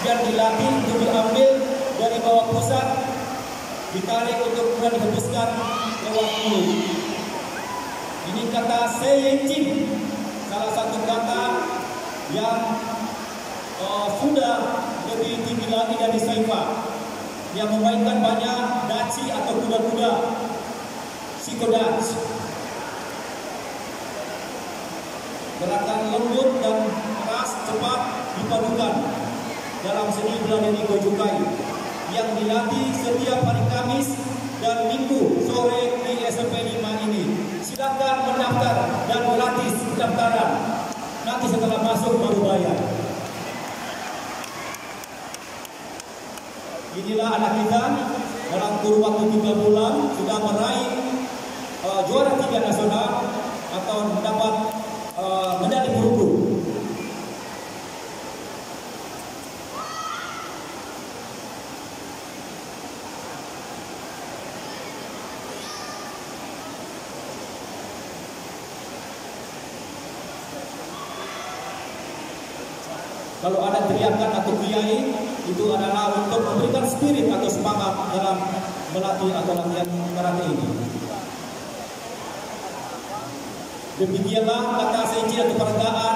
kemudian dilatih untuk diambil dari bawah pusat, ditarik untuk kemudian dihembuskan lewat mulut. Ini kata Seiying, salah satu kata yang sudah lebih tinggi lagi dari Saifa, yang memainkan banyak daci atau kuda-kuda, Shikodachi. Gerakan lembut dan keras cepat dipadukan dalam seni bela diri Gojukai yang dilatih setiap hari Kamis dan Minggu sore di SMP 5 ini. Silakan mendaftar dan gratis pendaftaran. Nanti setelah masuk baru bayar. Inilah anak kita dalam kurun waktu 3 bulan sudah meraih juara 3 nasional atau mendapat medali perunggu. Kalau ada teriakan atau kiai, itu adalah untuk memberikan spirit atau semangat dalam melatih atau latihan karate ini. Demikianlah kata Seiji atau perenggaan